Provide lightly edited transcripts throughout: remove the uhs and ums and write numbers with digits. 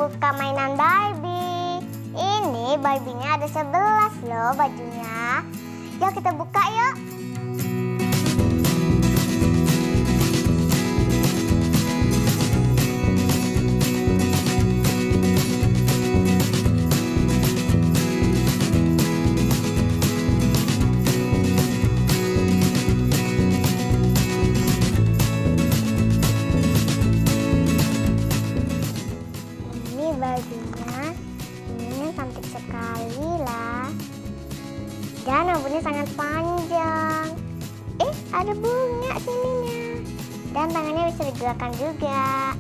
buka mainan Barbie. Ini Barbie-nya ada 11 loh bajunya. Yuk kita buka yuk. Bajunya ini cantik sekali lah, dan rambutnya sangat panjang. Ada bunga sininya, dan tangannya bisa digerakkan juga,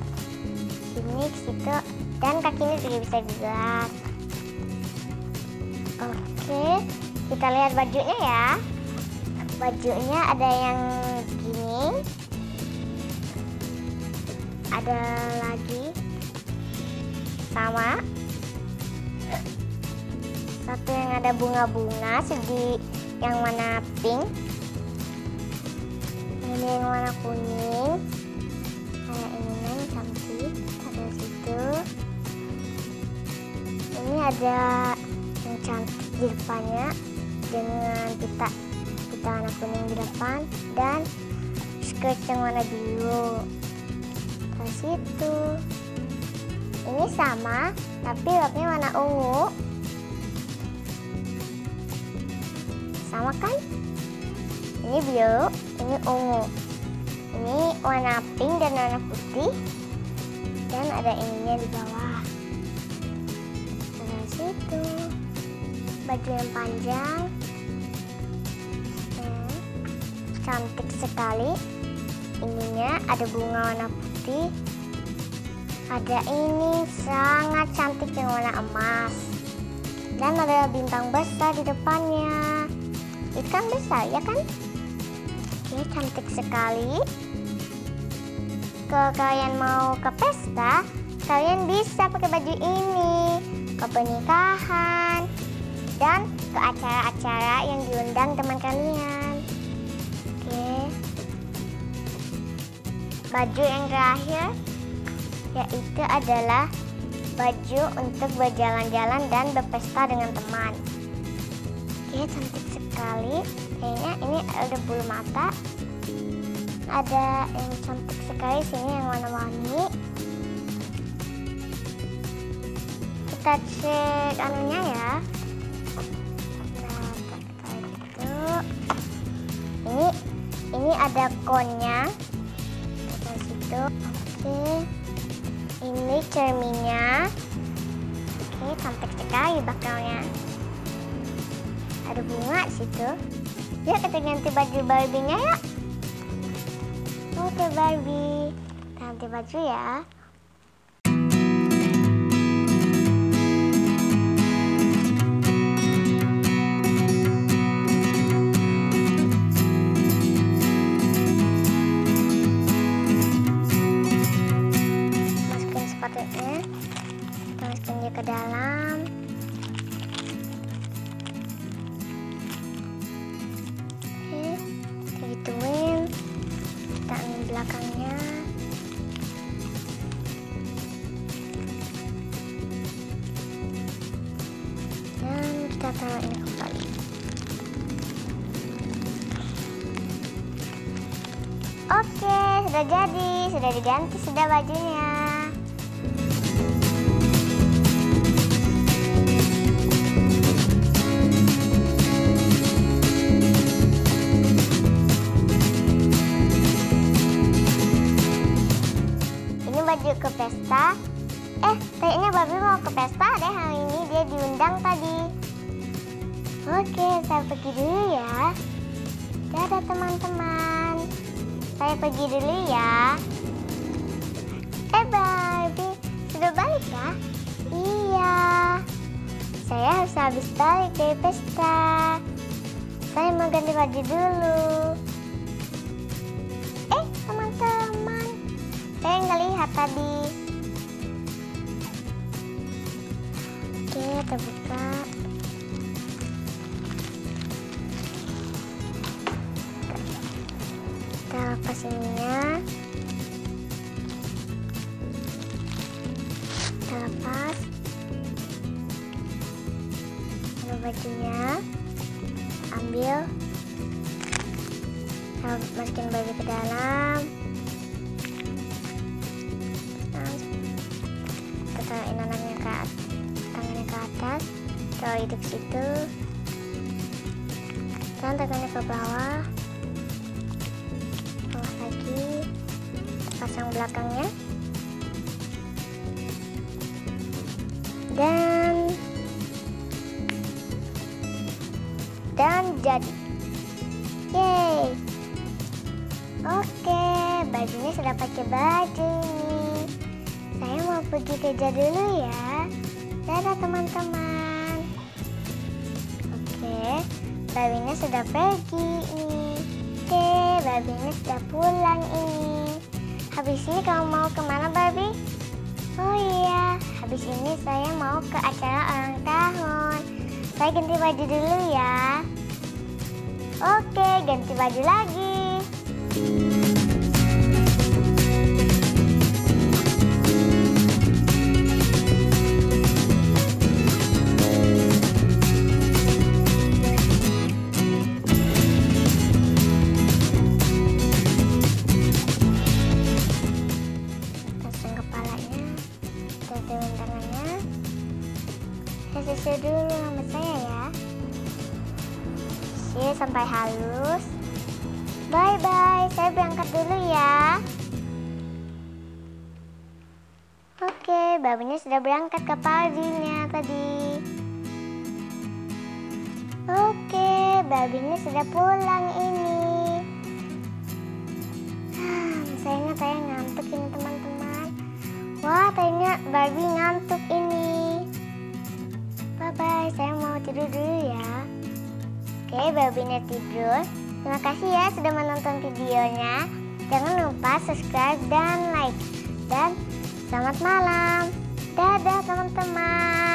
sini ke situ, dan kakinya juga bisa digerak. Oke, kita lihat bajunya ya. Bajunya ada yang gini, ada lagi sama satu yang ada bunga-bunga, segi yang warna pink, ini yang warna kuning, kayak ini yang cantik, ada situ. Ini ada yang cantik di depannya dengan pita warna kuning di depan, dan skirt yang warna biru ke situ. Ini sama, tapi warnanya warna ungu. Sama kan? Ini biru, ini ungu. Ini warna pink dan warna putih. Dan ada ininya di bawah. Dari situ. Baju yang panjang. Cantik sekali. Ininya ada bunga warna putih. Ada ini sangat cantik yang warna emas, dan ada bintang besar di depannya. Ikan besar ya kan? Oke, cantik sekali. Kalau kalian mau ke pesta, kalian bisa pakai baju ini ke pernikahan dan ke acara-acara yang diundang teman kalian. Oke, baju yang terakhir yaitu adalah baju untuk berjalan-jalan dan berpesta dengan teman. Oke, cantik sekali. Kayaknya ini ada bulu mata. Ada yang cantik sekali sini yang warna-warni. Kita cek anunya ya. Nah, kayak gitu. Ini ada konnya. Kita situ. Oke. Ini cerminnya. Oke, cantik sekali bakalnya. Ada bunga situ. Yuk kita ganti baju Barbie-nya ya. Oke Barbie, ganti baju ya. Masukin dia ke dalam. Oke, kita gituin. Kita ambil belakangnya. Dan kita taruh ini kembali. Oke, sudah jadi, sudah diganti sudah bajunya. Baju ke pesta. Kayaknya Barbie mau ke pesta deh hari ini, dia diundang tadi. Oke, saya pergi dulu ya. Dadah teman-teman, saya pergi dulu ya. Barbie, sudah balik ya? Iya, saya harus habis balik dari pesta. Saya mau ganti baju dulu. Teman-teman, saya nggak lihat tadi. Oke, kita buka. Kita lepas ininya. Kita lepas. bajunya, ambil, masukin Barbie ke dalam, taruhin tangannya ke atas, taruh itu ke situ, dan tangannya ke bawah lagi, pasang belakangnya, dan jadi. Yeay. Oke, bajunya sudah pakai baju ini. Saya mau pergi kerja dulu ya. Dadah teman-teman. Oke, bajunya sudah pergi ini. Oke, bajunya sudah pulang ini. Habis ini kamu mau kemana, Barbie? Oh iya, habis ini saya mau ke acara ulang tahun. Saya ganti baju dulu ya. Oke, ganti baju lagi. Pasang kepalanya, turun tangannya. Saya susul dulu rambut saya ya. Sampai halus. Bye-bye, saya berangkat dulu ya. Oke, babunya sudah berangkat ke pardinya tadi. Oke, babinya sudah pulang ini. Saya ngantuk ini teman-teman. Wah, ternyata Barbie ngantuk ini. Bye-bye, saya mau tidur dulu ya. Oke, babinya tidur. Terima kasih ya sudah menonton videonya. Jangan lupa subscribe dan like. Dan selamat malam. Dadah teman-teman.